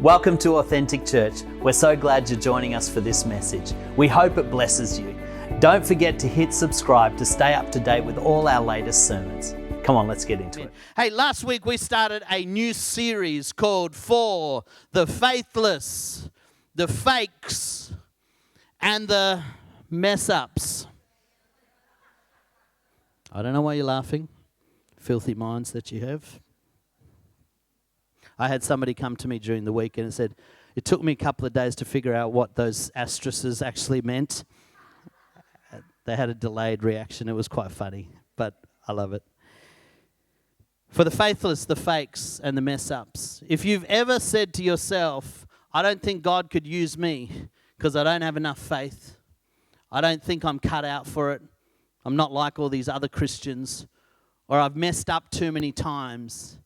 Welcome to Authentic Church. We're so glad you're joining us for this message. We hope it blesses you. Don't forget to hit subscribe to stay up to date with all our latest sermons. Come on, let's get into it. Hey, last week we started a new series called For the Faithless, the Fakes, and the Mess-Ups. I don't know why you're laughing. Filthy minds that you have. I had somebody come to me during the week and said, it took me a couple of days to figure out what those asterisks actually meant. They had a delayed reaction. It was quite funny, but I love it. For the faithless, the fakes, and the mess-ups. If you've ever said to yourself, I don't think God could use me because I don't have enough faith. I don't think I'm cut out for it. I'm not like all these other Christians. Or I've messed up too many times.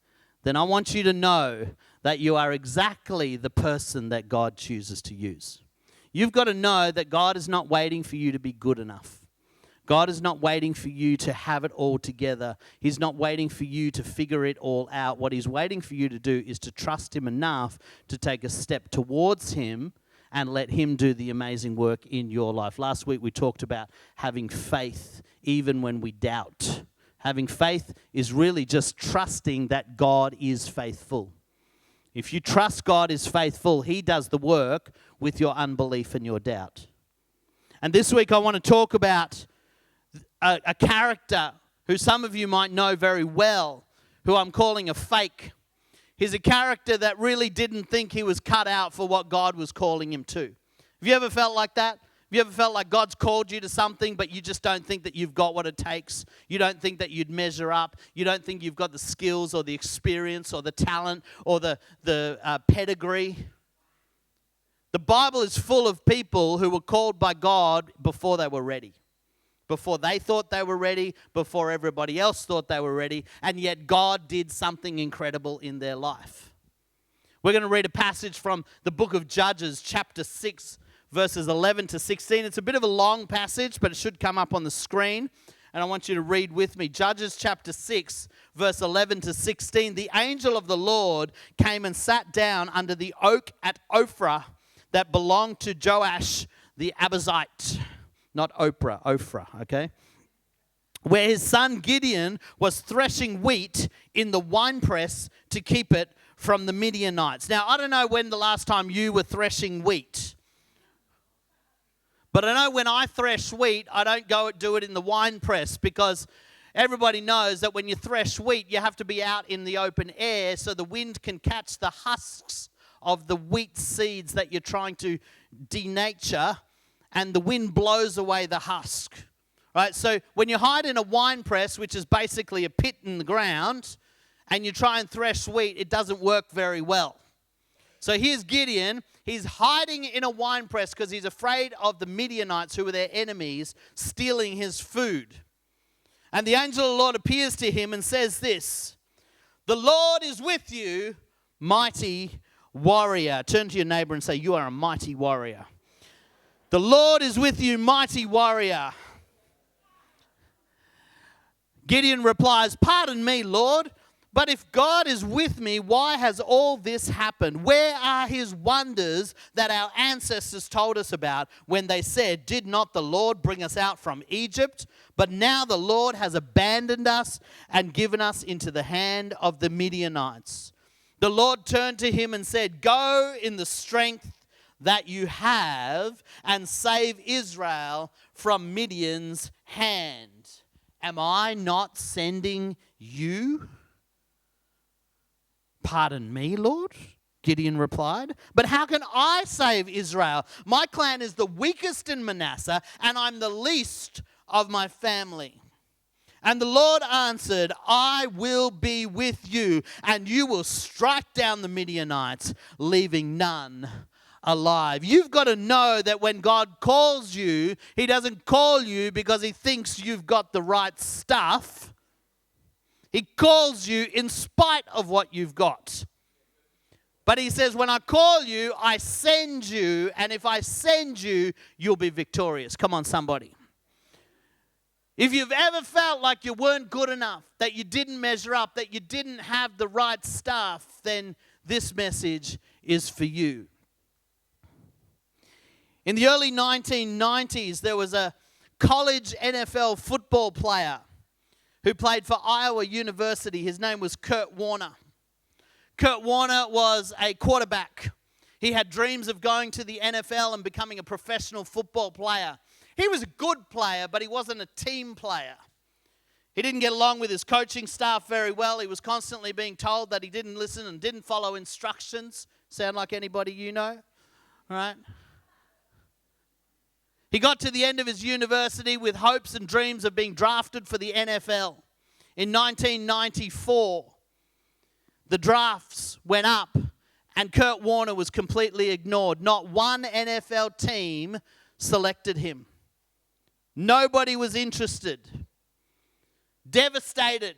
Then I want you to know that you are exactly the person that God chooses to use. You've got to know that God is not waiting for you to be good enough. God is not waiting for you to have it all together. He's not waiting for you to figure it all out. What He's waiting for you to do is to trust Him enough to take a step towards Him and let Him do the amazing work in your life. Last week we talked about having faith even when we doubt. Having faith is really just trusting that God is faithful. If you trust God is faithful, He does the work with your unbelief and your doubt. And this week I want to talk about a character who some of you might know very well, who I'm calling a fake. He's a character that really didn't think he was cut out for what God was calling him to. Have you ever felt like that? Have you ever felt like God's called you to something, but you just don't think that you've got what it takes? You don't think that you'd measure up. You don't think you've got the skills or the experience or the talent or the pedigree. The Bible is full of people who were called by God before they were ready. Before they thought they were ready, before everybody else thought they were ready, and yet God did something incredible in their life. We're going to read a passage from the book of Judges, chapter 6, verses 11 to 16. It's a bit of a long passage, but it should come up on the screen. And I want you to read with me. Judges chapter 6, verse 11 to 16. The angel of the Lord came and sat down under the oak at Ophrah that belonged to Joash the Abiezrite. Not Oprah, Ophrah, okay? Where his son Gideon was threshing wheat in the winepress to keep it from the Midianites. Now, I don't know when the last time you were threshing wheat. But I know when I thresh wheat, I don't go and do it in the wine press because everybody knows that when you thresh wheat, you have to be out in the open air so the wind can catch the husks of the wheat seeds that you're trying to denature, and the wind blows away the husk. Right? So when you hide in a wine press, which is basically a pit in the ground, and you try and thresh wheat, it doesn't work very well. So here's Gideon. He's hiding in a wine press because he's afraid of the Midianites, who were their enemies, stealing his food. And the angel of the Lord appears to him and says this, "The Lord is with you, mighty warrior." Turn to your neighbor and say, "You are a mighty warrior." The Lord is with you, mighty warrior. Gideon replies, "Pardon me, Lord. But if God is with me, why has all this happened? Where are His wonders that our ancestors told us about when they said, 'Did not the Lord bring us out from Egypt?' But now the Lord has abandoned us and given us into the hand of the Midianites." The Lord turned to him and said, "Go in the strength that you have and save Israel from Midian's hand. Am I not sending you?" "Pardon me, Lord," Gideon replied, "but how can I save Israel? My clan is the weakest in Manasseh, and I'm the least of my family." And the Lord answered, "I will be with you, and you will strike down the Midianites, leaving none alive." You've got to know that when God calls you, He doesn't call you because He thinks you've got the right stuff. He calls you in spite of what you've got. But He says, when I call you, I send you. And if I send you, you'll be victorious. Come on, somebody. If you've ever felt like you weren't good enough, that you didn't measure up, that you didn't have the right stuff, then this message is for you. In the early 1990s, there was a college NFL football player who played for Iowa University. His name was Kurt Warner. Kurt Warner was a quarterback. He had dreams of going to the NFL and becoming a professional football player. He was a good player, but he wasn't a team player. He didn't get along with his coaching staff very well. He was constantly being told that he didn't listen and didn't follow instructions. Sound like anybody you know? Right? He got to the end of his university with hopes and dreams of being drafted for the NFL. In 1994, the drafts went up and Kurt Warner was completely ignored. Not one NFL team selected him. Nobody was interested. Devastated.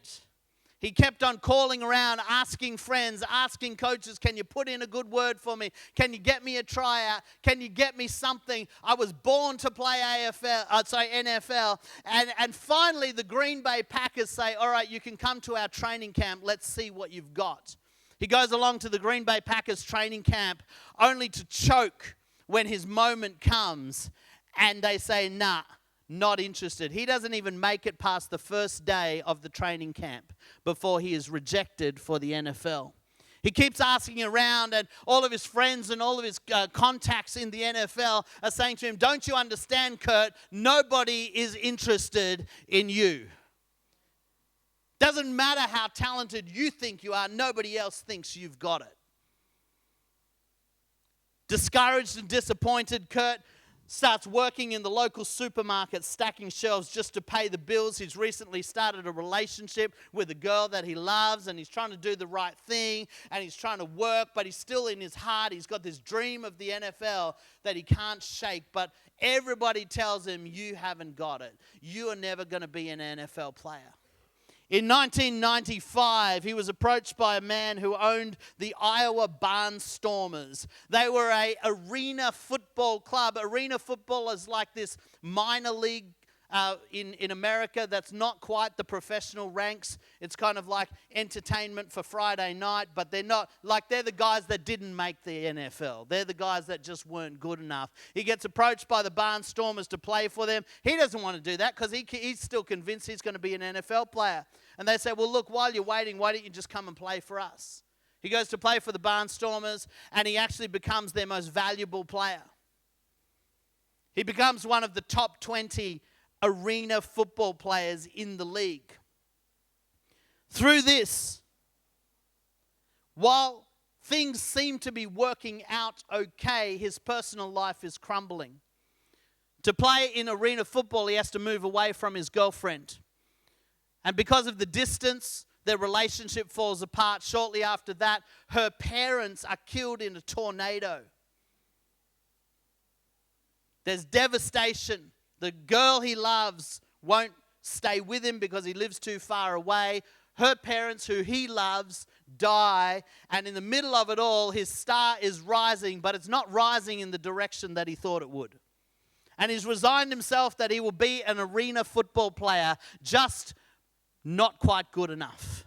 He kept on calling around, asking friends, asking coaches, can you put in a good word for me? Can you get me a tryout? Can you get me something? I was born to play NFL. And finally, the Green Bay Packers say, all right, you can come to our training camp. Let's see what you've got. He goes along to the Green Bay Packers training camp only to choke when his moment comes. And they say, nah. Not interested. He doesn't even make it past the first day of the training camp before he is rejected for the NFL. He keeps asking around, and all of his friends and all of his contacts in the NFL are saying to him, don't you understand, Kurt? Nobody is interested in you. Doesn't matter how talented you think you are, nobody else thinks you've got it. Discouraged and disappointed, Kurt starts working in the local supermarket, stacking shelves just to pay the bills. He's recently started a relationship with a girl that he loves, and he's trying to do the right thing, and he's trying to work, but he's still in his heart. He's got this dream of the NFL that he can't shake, but everybody tells him, you haven't got it. You are never going to be an NFL player. In 1995, he was approached by a man who owned the Iowa Barnstormers. They were an arena football club. Arena football is like this minor league in America that's not quite the professional ranks. It's kind of like entertainment for Friday night, but they're not, like they're the guys that didn't make the NFL. They're the guys that just weren't good enough. He gets approached by the Barnstormers to play for them. He doesn't want to do that because he's still convinced he's going to be an NFL player. And they say, well, look, while you're waiting, why don't you just come and play for us? He goes to play for the Barnstormers, and he actually becomes their most valuable player. He becomes one of the top 20 arena football players in the league. Through this, while things seem to be working out okay, his personal life is crumbling. To play in arena football, he has to move away from his girlfriend. And because of the distance, their relationship falls apart. Shortly after that, her parents are killed in a tornado. There's devastation. The girl he loves won't stay with him because he lives too far away. Her parents, who he loves, die. And in the middle of it all, his star is rising, but it's not rising in the direction that he thought it would. And he's resigned himself that he will be an arena football player, just not quite good enough.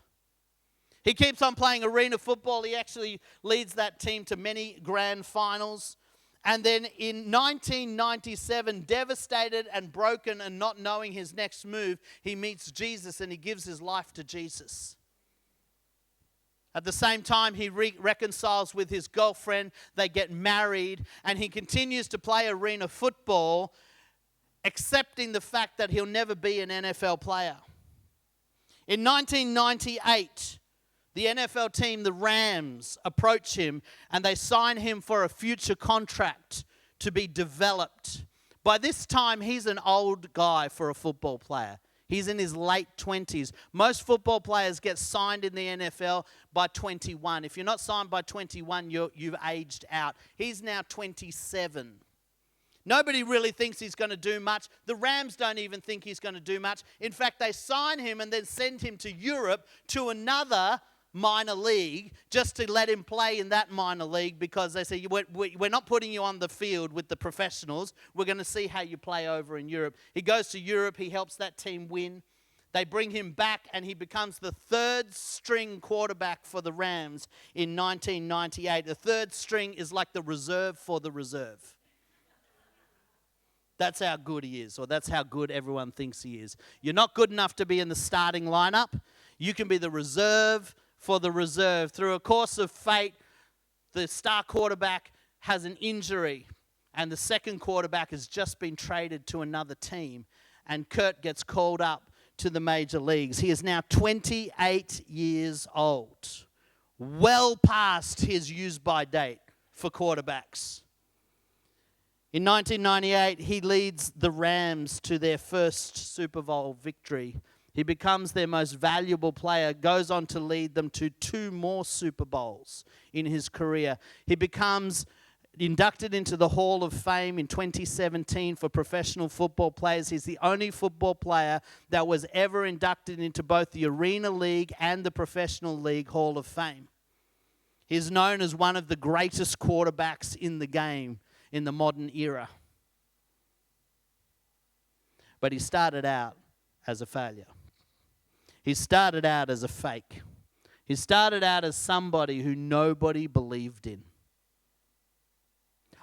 He keeps on playing arena football. He actually leads that team to many grand finals. And then in 1997, devastated and broken and not knowing his next move, he meets Jesus and he gives his life to Jesus. At the same time, he reconciles with his girlfriend. They get married, and he continues to play arena football, accepting the fact that he'll never be an NFL player. In 1998, the NFL team, the Rams, approach him and they sign him for a future contract to be developed. By this time, he's an old guy for a football player. He's in his late 20s. Most football players get signed in the NFL by 21. If you're not signed by 21, you've aged out. He's now 27. Nobody really thinks he's going to do much. The Rams don't even think he's going to do much. In fact, they sign him and then send him to Europe to another minor league just to let him play in that minor league because they say, we're not putting you on the field with the professionals. We're going to see how you play over in Europe. He goes to Europe. He helps that team win. They bring him back, and he becomes the third string quarterback for the Rams in 1998. The third string is like the reserve for the reserve. That's how good he is, or that's how good everyone thinks he is. You're not good enough to be in the starting lineup. You can be the reserve for the reserve. Through a course of fate, the star quarterback has an injury, and the second quarterback has just been traded to another team, and Kurt gets called up to the major leagues. He is now 28 years old, well past his use-by date for quarterbacks. In 1998, he leads the Rams to their first Super Bowl victory. He becomes their most valuable player, goes on to lead them to 2 more Super Bowls in his career. He becomes inducted into the Hall of Fame in 2017 for professional football players. He's the only football player that was ever inducted into both the Arena League and the Professional League Hall of Fame. He's known as one of the greatest quarterbacks in the game in the modern era. But he started out as a failure. He started out as a fake. He started out as somebody who nobody believed in.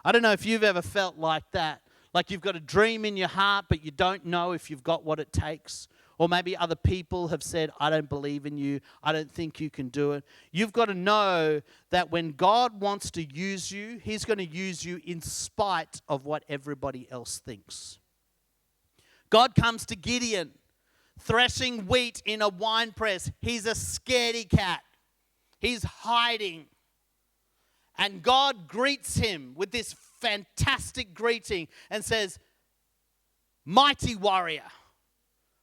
I don't know if you've ever felt like that. Like you've got a dream in your heart, but you don't know if you've got what it takes. Or maybe other people have said, I don't believe in you. I don't think you can do it. You've got to know that when God wants to use you, he's going to use you in spite of what everybody else thinks. God comes to Gideon, threshing wheat in a winepress. He's a scaredy cat. He's hiding. And God greets him with this fantastic greeting and says, mighty warrior.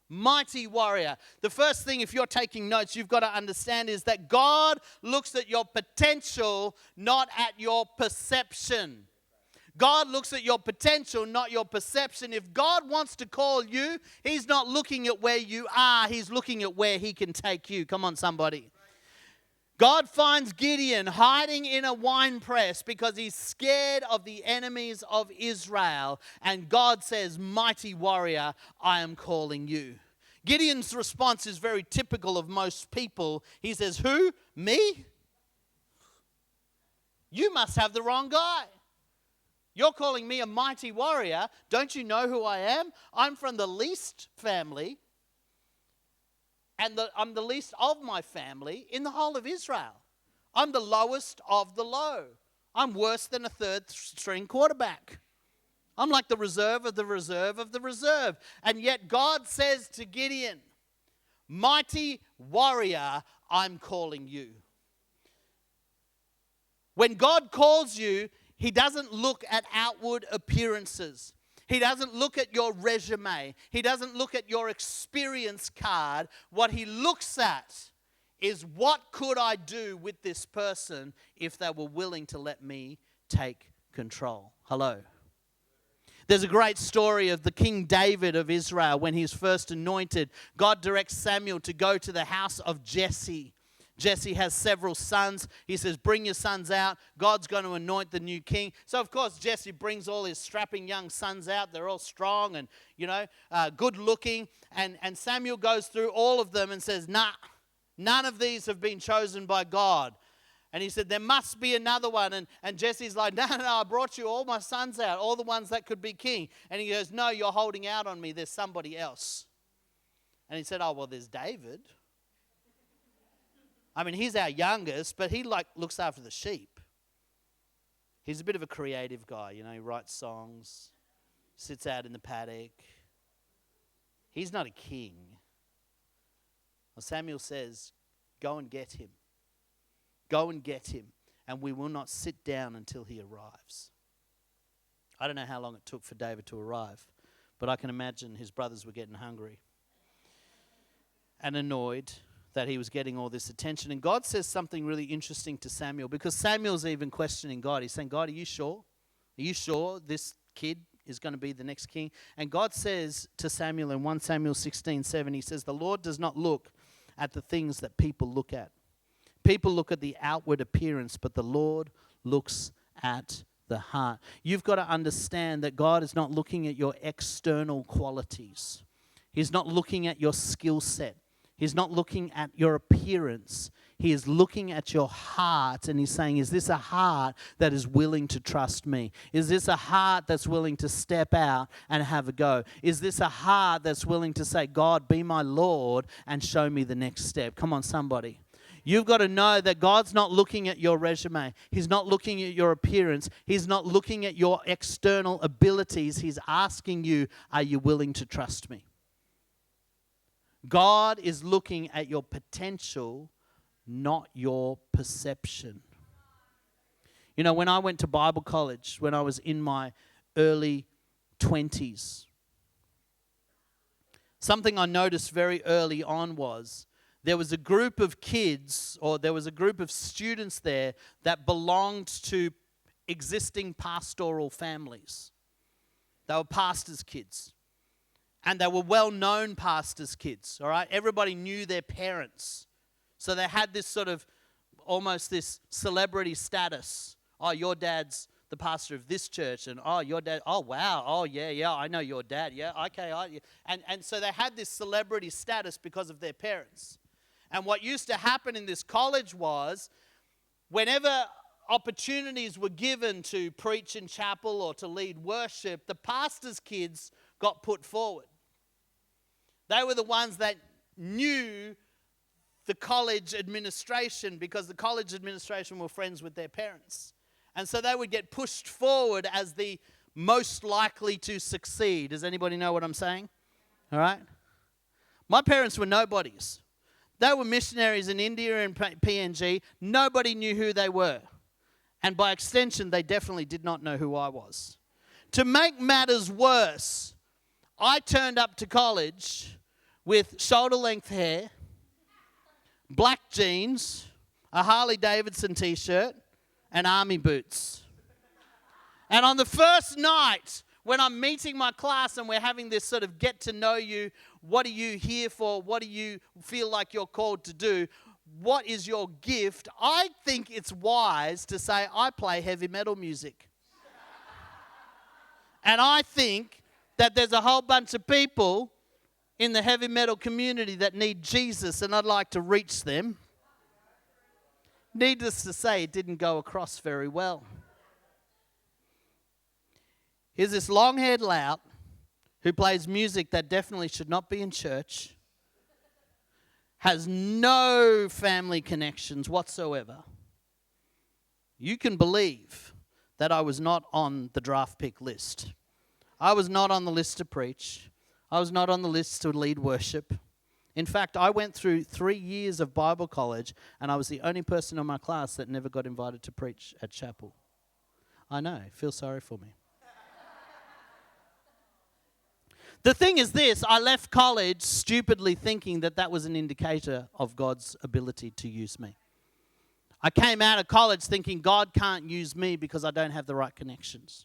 Mighty warrior. The first thing, if you're taking notes, you've got to understand is that God looks at your potential, not at your perception. God looks at your potential, not your perception. If God wants to call you, he's not looking at where you are. He's looking at where he can take you. Come on, somebody. God finds Gideon hiding in a wine press because he's scared of the enemies of Israel. And God says, mighty warrior, I am calling you. Gideon's response is very typical of most people. He says, who? Me? You must have the wrong guy. You're calling me a mighty warrior. Don't you know who I am? I'm from the least family. And I'm the least of my family in the whole of Israel. I'm the lowest of the low. I'm worse than a third string quarterback. I'm like the reserve of the reserve of the reserve. And yet God says to Gideon, mighty warrior, I'm calling you. When God calls you, he doesn't look at outward appearances. He doesn't look at your resume. He doesn't look at your experience card. What he looks at is what could I do with this person if they were willing to let me take control. Hello. There's a great story of the King David of Israel when he's first anointed. God directs Samuel to go to the house of Jesse. Jesse has several sons. He says, bring your sons out. God's going to anoint the new king. So, of course, Jesse brings all his strapping young sons out. They're all strong and, good looking. And Samuel goes through all of them and says, nah, none of these have been chosen by God. And he said, there must be another one. And Jesse's like, no, I brought you all my sons out, all the ones that could be king. And he goes, no, you're holding out on me. There's somebody else. And he said, oh, well, there's David. I mean, he's our youngest, but he looks after the sheep. He's a bit of a creative guy, he writes songs, sits out in the paddock. He's not a king. Well, Samuel says, go and get him. Go and get him, and we will not sit down until he arrives. I don't know how long it took for David to arrive, but I can imagine his brothers were getting hungry and annoyed that he was getting all this attention. And God says something really interesting to Samuel, because Samuel's even questioning God. He's saying, God, are you sure? Are you sure this kid is going to be the next king? And God says to Samuel in 1 Samuel 16:7, he says, the Lord does not look at the things that people look at. People look at the outward appearance, but the Lord looks at the heart. You've got to understand that God is not looking at your external qualities. He's not looking at your skill set. He's not looking at your appearance. He is looking at your heart, and he's saying, is this a heart that is willing to trust me? Is this a heart that's willing to step out and have a go? Is this a heart that's willing to say, God, be my Lord and show me the next step? Come on, somebody. You've got to know that God's not looking at your resume. He's not looking at your appearance. He's not looking at your external abilities. He's asking you, are you willing to trust me? God is looking at your potential, not your perception. You know, when I went to Bible college, when I was in my early 20s, something I noticed very early on was there was a group of kids, or there was a group of students there that belonged to existing pastoral families. They were pastors' kids. And they were well-known pastors' kids, all right? Everybody knew their parents. So they had this sort of, almost this celebrity status. Oh, your dad's the pastor of this church. And, oh, your dad, oh, wow. Oh, yeah, I know your dad. Yeah, okay. And so they had this celebrity status because of their parents. And what used to happen in this college was, whenever opportunities were given to preach in chapel or to lead worship, the pastor's kids got put forward. They were the ones that knew the college administration, because the college administration were friends with their parents. And so they would get pushed forward as the most likely to succeed. Does anybody know what I'm saying? All right? My parents were nobodies. They were missionaries in India and PNG. Nobody knew who they were. And by extension, they definitely did not know who I was. To make matters worse, I turned up to college with shoulder-length hair, black jeans, a Harley Davidson t-shirt, and army boots. And on the first night, when I'm meeting my class and we're having this sort of get to know you, what are you here for? What do you feel like you're called to do? What is your gift? I think it's wise to say, I play heavy metal music. And I think that there's a whole bunch of people in the heavy metal community that need Jesus, and I'd like to reach them. Needless to say, it didn't go across very well. Here's this long-haired lout who plays music that definitely should not be in church, has no family connections whatsoever. You can believe that I was not on the draft pick list. I was not on the list to preach. I was not on the list to lead worship. In fact, I went through 3 years of Bible college, and I was the only person in my class that never got invited to preach at chapel. I know, feel sorry for me. The thing is this, I left college stupidly thinking that that was an indicator of God's ability to use me. I came out of college thinking God can't use me because I don't have the right connections,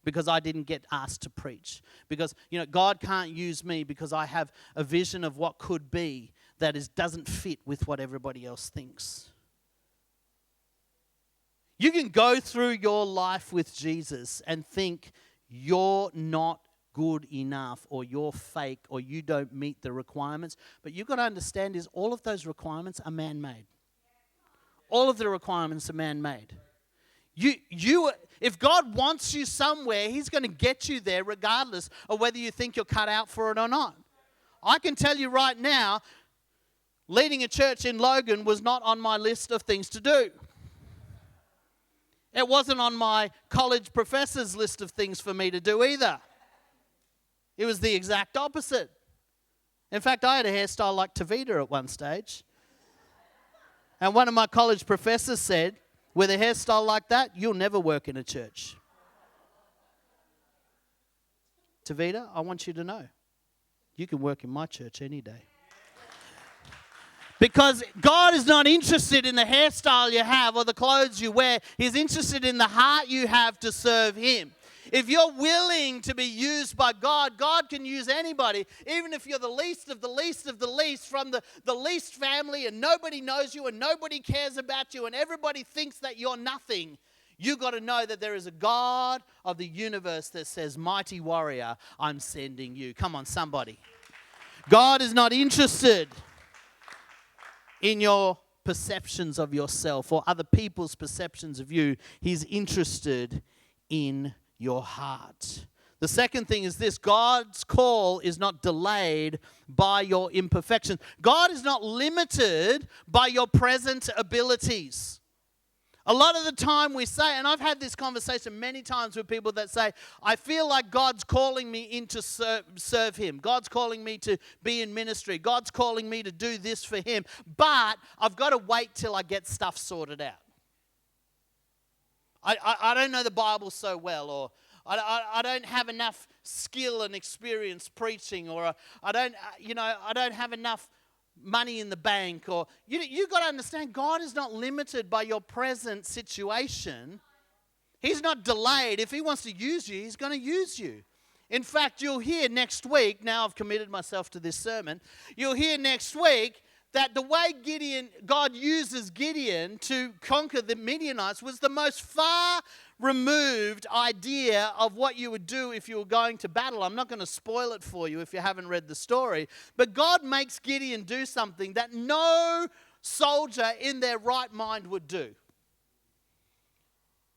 because I didn't get asked to preach, because God can't use me because I have a vision of what could be that doesn't fit with what everybody else thinks. You can go through your life with Jesus and think you're not good enough, or you're fake, or you don't meet the requirements. But you've got to understand is all of those requirements are man-made. All of the requirements are man-made. If God wants you somewhere, He's going to get you there regardless of whether you think you're cut out for it or not. I can tell you right now, leading a church in Logan was not on my list of things to do. It wasn't on my college professor's list of things for me to do either. It was the exact opposite. In fact, I had a hairstyle like Tavita at one stage. And one of my college professors said, with a hairstyle like that, you'll never work in a church. Tavita, I want you to know, you can work in my church any day. Because God is not interested in the hairstyle you have or the clothes you wear. He's interested in the heart you have to serve Him. If you're willing to be used by God, God can use anybody, even if you're the least of the least of the least, from the least family, and nobody knows you and nobody cares about you and everybody thinks that you're nothing. You got to know that there is a God of the universe that says, mighty warrior, I'm sending you. Come on, somebody. God is not interested in your perceptions of yourself or other people's perceptions of you. He's interested in your heart. The second thing is this: God's call is not delayed by your imperfections. God is not limited by your present abilities. A lot of the time we say, and I've had this conversation many times with people that say, I feel like God's calling me in to serve Him. God's calling me to be in ministry. God's calling me to do this for Him. But I've got to wait till I get stuff sorted out. I don't know the Bible so well, or I don't have enough skill and experience preaching, or I don't have enough money in the bank, or you got to understand, God is not limited by your present situation. He's not delayed. If He wants to use you, He's going to use you. In fact, you'll hear next week, now I've committed myself to this sermon, you'll hear next week that the way God uses Gideon to conquer the Midianites was the most far removed idea of what you would do if you were going to battle. I'm not going to spoil it for you if you haven't read the story, but God makes Gideon do something that no soldier in their right mind would do.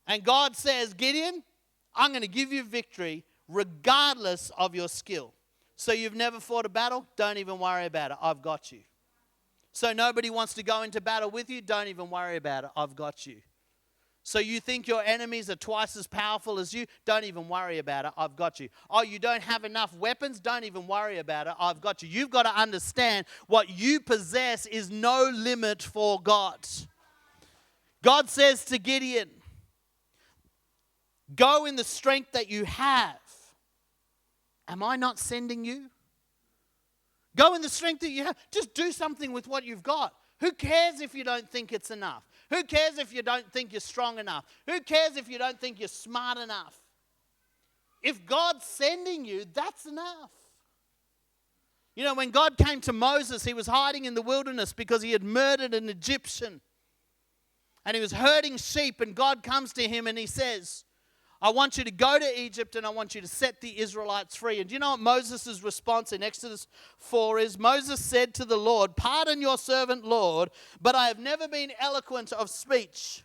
And God says, Gideon, I'm going to give you victory regardless of your skill. So you've never fought a battle? Don't even worry about it. I've got you. So nobody wants to go into battle with you? Don't even worry about it. I've got you. So you think your enemies are twice as powerful as you? Don't even worry about it. I've got you. Oh, you don't have enough weapons? Don't even worry about it. I've got you. You've got to understand what you possess is no limit for God. God says to Gideon, go in the strength that you have. Am I not sending you? Go in the strength that you have. Just do something with what you've got. Who cares if you don't think it's enough? Who cares if you don't think you're strong enough? Who cares if you don't think you're smart enough? If God's sending you, that's enough. You know, when God came to Moses, he was hiding in the wilderness because he had murdered an Egyptian. And he was herding sheep, and God comes to him and he says, I want you to go to Egypt and I want you to set the Israelites free. And do you know what Moses' response in Exodus 4 is? Moses said to the Lord, pardon your servant, Lord, but I have never been eloquent of speech.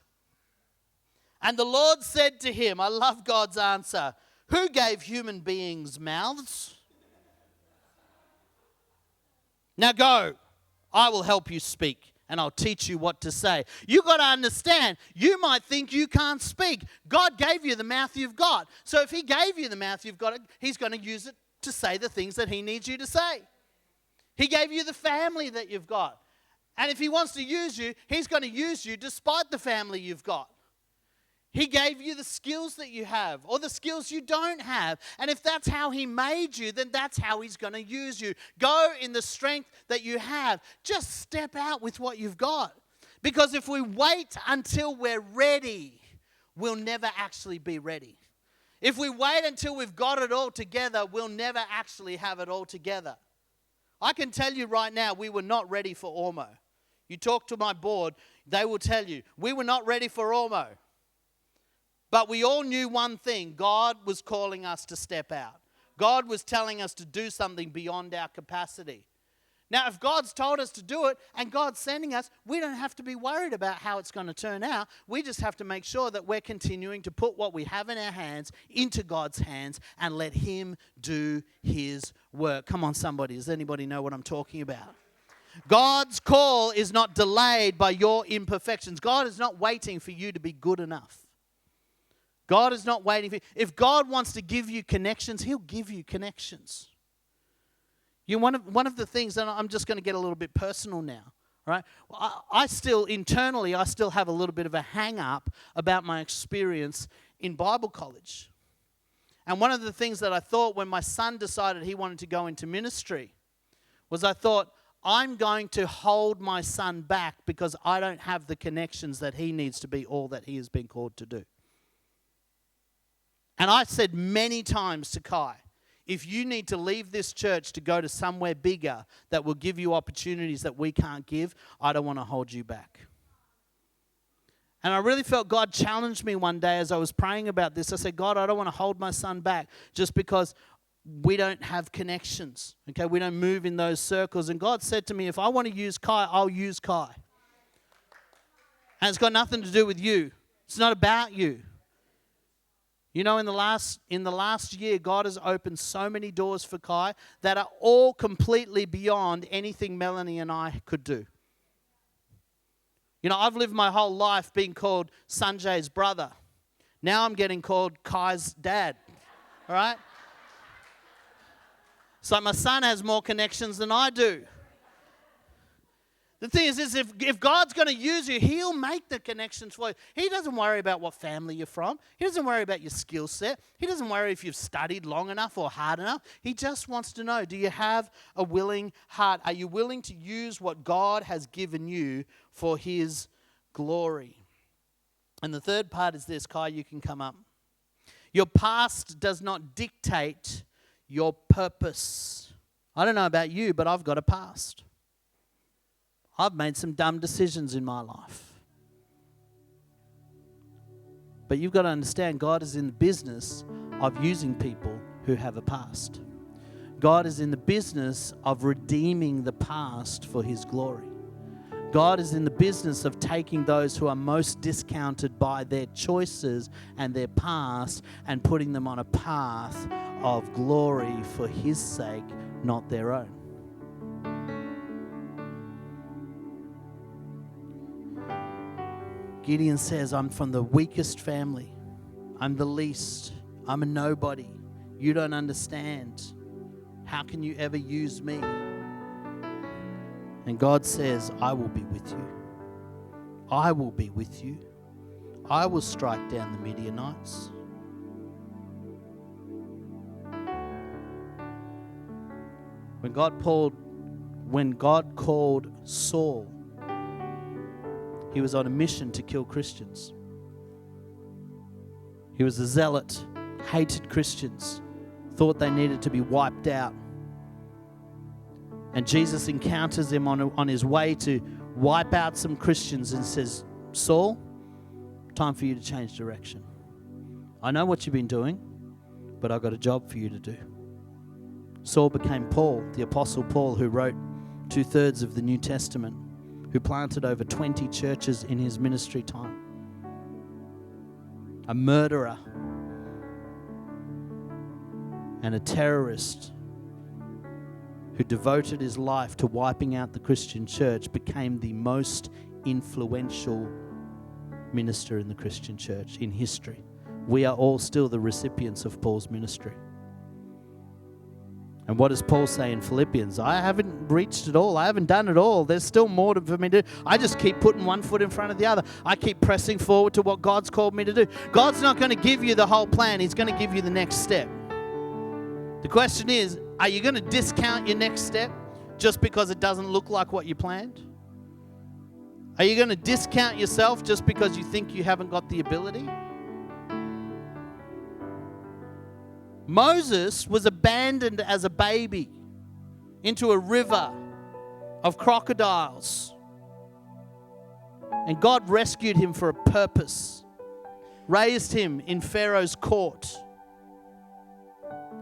And the Lord said to him, I love God's answer, who gave human beings mouths? Now go, I will help you speak. And I'll teach you what to say. You got to understand, you might think you can't speak. God gave you the mouth you've got. So if He gave you the mouth you've got, He's going to use it to say the things that He needs you to say. He gave you the family that you've got. And if He wants to use you, He's going to use you despite the family you've got. He gave you the skills that you have or the skills you don't have. And if that's how He made you, then that's how He's going to use you. Go in the strength that you have. Just step out with what you've got. Because if we wait until we're ready, we'll never actually be ready. If we wait until we've got it all together, we'll never actually have it all together. I can tell you right now, we were not ready for Ormo. You talk to my board, they will tell you, we were not ready for Ormo. But we all knew one thing, God was calling us to step out. God was telling us to do something beyond our capacity. Now, if God's told us to do it and God's sending us, we don't have to be worried about how it's going to turn out. We just have to make sure that we're continuing to put what we have in our hands into God's hands and let Him do His work. Come on, somebody. Does anybody know what I'm talking about? God's call is not delayed by your imperfections. God is not waiting for you to be good enough. God is not waiting for you. If God wants to give you connections, He'll give you connections. One of the things, and I'm just going to get a little bit personal now, right? I still have a little bit of a hang-up about my experience in Bible college. And one of the things that I thought when my son decided he wanted to go into ministry was I thought, I'm going to hold my son back because I don't have the connections that he needs to be all that he has been called to do. And I said many times to Kai, if you need to leave this church to go to somewhere bigger that will give you opportunities that we can't give, I don't want to hold you back. And I really felt God challenged me one day as I was praying about this. I said, God, I don't want to hold my son back just because we don't have connections. Okay, we don't move in those circles. And God said to me, if I want to use Kai, I'll use Kai. And it's got nothing to do with you. It's not about you. You know, in the last year, God has opened so many doors for Kai that are all completely beyond anything Melanie and I could do. You know, I've lived my whole life being called Sanjay's brother. Now I'm getting called Kai's dad. All right? So my son has more connections than I do. The thing is if God's going to use you, He'll make the connections for you. He doesn't worry about what family you're from. He doesn't worry about your skill set. He doesn't worry if you've studied long enough or hard enough. He just wants to know, do you have a willing heart? Are you willing to use what God has given you for His glory? And the third part is this. Kai, you can come up. Your past does not dictate your purpose. I don't know about you, but I've got a past. I've made some dumb decisions in my life. But you've got to understand, God is in the business of using people who have a past. God is in the business of redeeming the past for His glory. God is in the business of taking those who are most discounted by their choices and their past and putting them on a path of glory for His sake, not their own. Gideon says, I'm from the weakest family. I'm the least. I'm a nobody. You don't understand. How can you ever use me? And God says, I will be with you. I will be with you. I will strike down the Midianites. When God called Saul, he was on a mission to kill Christians. He was a zealot, hated Christians, thought they needed to be wiped out. And Jesus encounters him on his way to wipe out some Christians and says, Saul, time for you to change direction. I know what you've been doing, but I've got a job for you to do. Saul became Paul, the Apostle Paul, who wrote 2/3 of the New Testament, who planted over 20 churches in his ministry time. A murderer and a terrorist who devoted his life to wiping out the Christian church became the most influential minister in the Christian church in history. We are all still the recipients of Paul's ministry. And what does Paul say in Philippians? I haven't reached it all. I haven't done it all. There's still more for me to do. I just keep putting one foot in front of the other. I keep pressing forward to what God's called me to do. God's not going to give you the whole plan. He's going to give you the next step. The question is, are you going to discount your next step just because it doesn't look like what you planned? Are you going to discount yourself just because you think you haven't got the ability? Moses was abandoned as a baby into a river of crocodiles. And God rescued him for a purpose, raised him in Pharaoh's court.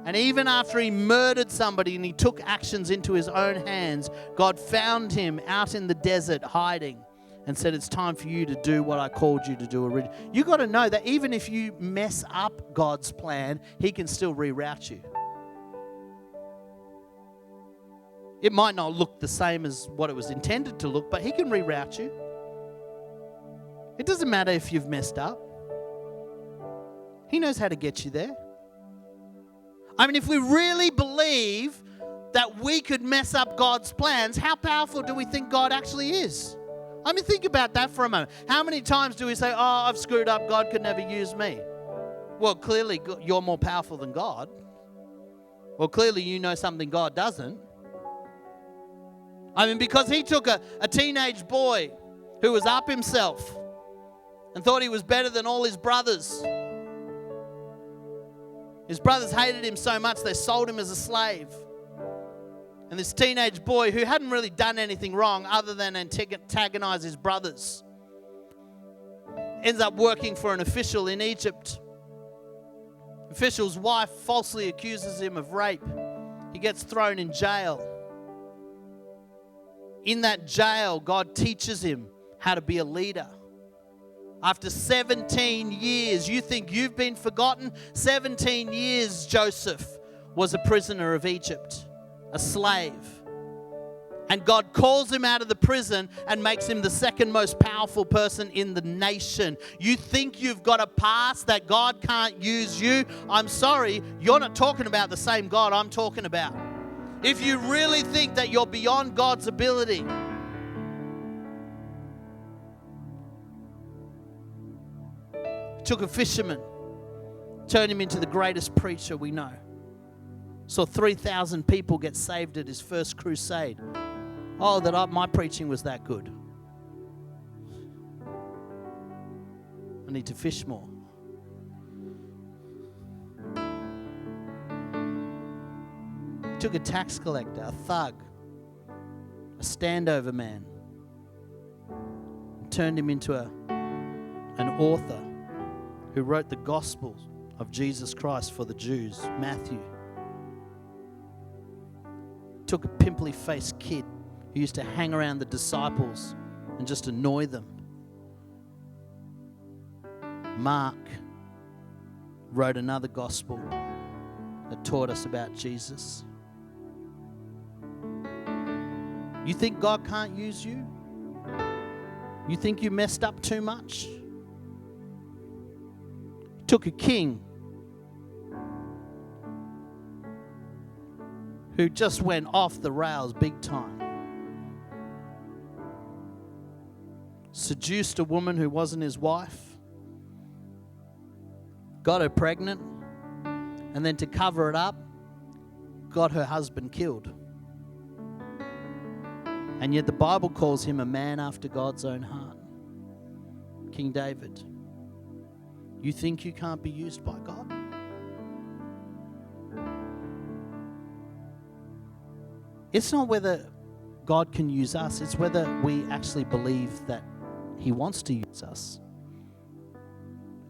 And even after he murdered somebody and he took actions into his own hands, God found him out in the desert hiding and said, it's time for you to do what I called you to do originally. You got to know that even if you mess up God's plan, He can still reroute you. It might not look the same as what it was intended to look, but He can reroute you. It doesn't matter if you've messed up. He knows how to get you there. I mean, if we really believe that we could mess up God's plans, how powerful do we think God actually is? I mean, think about that for a moment. How many times do we say, oh, I've screwed up, God could never use me? Well, clearly you're more powerful than God. Well, clearly you know something God doesn't. I mean, because He took a teenage boy who was up himself and thought he was better than all his brothers. His brothers hated him so much they sold him as a slave. And this teenage boy who hadn't really done anything wrong other than antagonize his brothers ends up working for an official in Egypt. Official's wife falsely accuses him of rape. He gets thrown in jail. In that jail, God teaches him how to be a leader. After 17 years, you think you've been forgotten? 17 years Joseph was a prisoner of Egypt, a slave. And God calls him out of the prison and makes him the second most powerful person in the nation. You think you've got a past that God can't use you? I'm sorry, you're not talking about the same God I'm talking about. If you really think that you're beyond God's ability, took a fisherman, turned him into the greatest preacher we know. Saw 3,000 people get saved at his first crusade. Oh, my preaching was that good. I need to fish more. Took a tax collector, a thug, a standover man, and turned him into an author who wrote the Gospels of Jesus Christ for the Jews, Matthew. Took a pimply-faced kid who used to hang around the disciples and just annoy them. Mark wrote another gospel that taught us about Jesus. You think God can't use you? You think you messed up too much? Took a king who just went off the rails big time. Seduced a woman who wasn't his wife. Got her pregnant. And then to cover it up, got her husband killed. And yet the Bible calls him a man after God's own heart. King David. You think you can't be used by God? It's not whether God can use us, it's whether we actually believe that He wants to use us.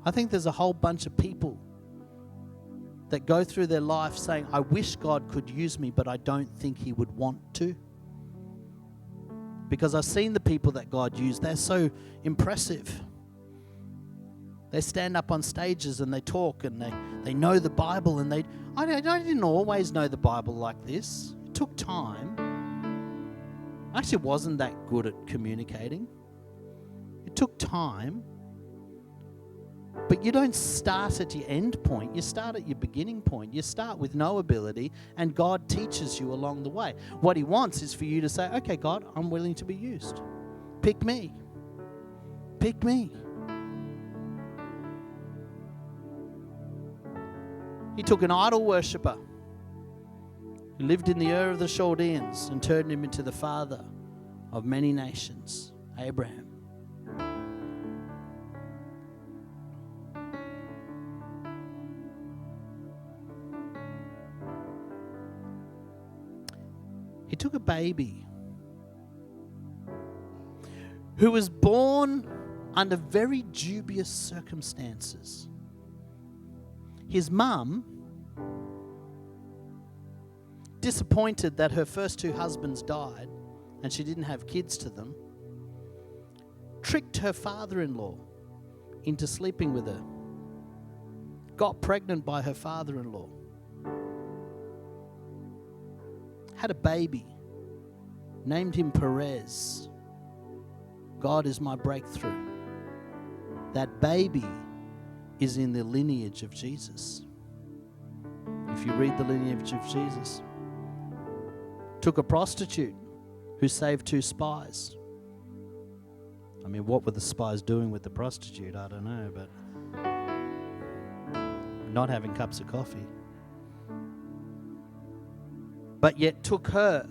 I think there's a whole bunch of people that go through their life saying, I wish God could use me, but I don't think He would want to. Because I've seen the people that God used, they're so impressive. They stand up on stages and they talk and they know the Bible and I didn't always know the Bible like this. It took time. I actually wasn't that good at communicating. It took time. But you don't start at your end point. You start at your beginning point. You start with no ability and God teaches you along the way. What He wants is for you to say, okay, God, I'm willing to be used. Pick me. Pick me. He took an idol worshipper who lived in the Ur of the Chaldeans and turned him into the father of many nations, Abraham. He took a baby who was born under very dubious circumstances. His mum, disappointed that her first two husbands died and she didn't have kids to them, tricked her father-in-law into sleeping with her, got pregnant by her father-in-law, had a baby, named him Perez. God is my breakthrough. That baby is in the lineage of Jesus. If you read the lineage of Jesus. Took a prostitute who saved two spies. I mean, what were the spies doing with the prostitute? I don't know, but not having cups of coffee. But yet took her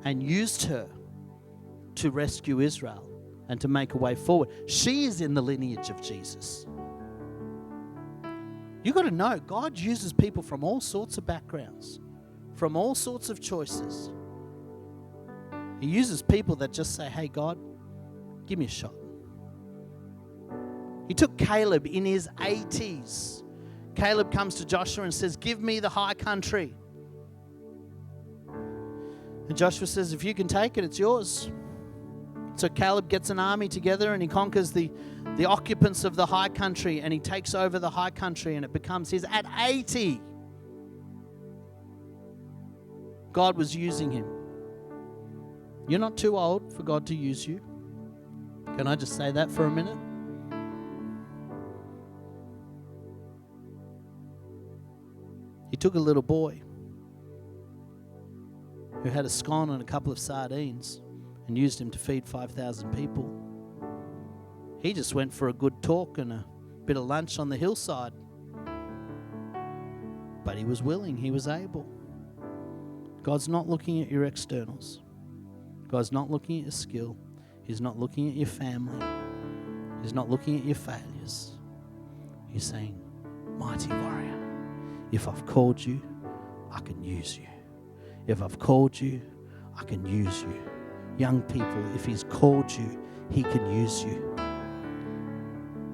and used her to rescue Israel and to make a way forward. She is in the lineage of Jesus. You've got to know, God uses people from all sorts of backgrounds, from all sorts of choices. He uses people that just say, hey, God, give me a shot. He took Caleb in his 80s. Caleb comes to Joshua and says, give me the high country. And Joshua says, if you can take it, it's yours. So Caleb gets an army together and he conquers the occupants of the high country, and he takes over the high country, and it becomes his at 80. God was using him. You're not too old for God to use you. Can I just say that for a minute? He took a little boy who had a scone and a couple of sardines and used him to feed 5,000 people. He just went for a good talk and a bit of lunch on the hillside. But he was willing, he was able. God's not looking at your externals. God's not looking at your skill. He's not looking at your family. He's not looking at your failures. He's saying, mighty warrior, if I've called you, I can use you. If I've called you, I can use you. Young people, if he's called you, he can use you.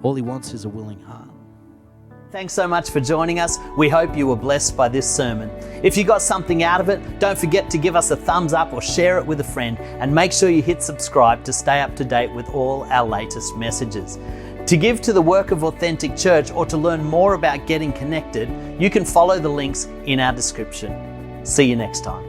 All he wants is a willing heart. Thanks so much for joining us. We hope you were blessed by this sermon. If you got something out of it, don't forget to give us a thumbs up or share it with a friend, and make sure you hit subscribe to stay up to date with all our latest messages. To give to the work of Authentic Church or to learn more about getting connected, you can follow the links in our description. See you next time.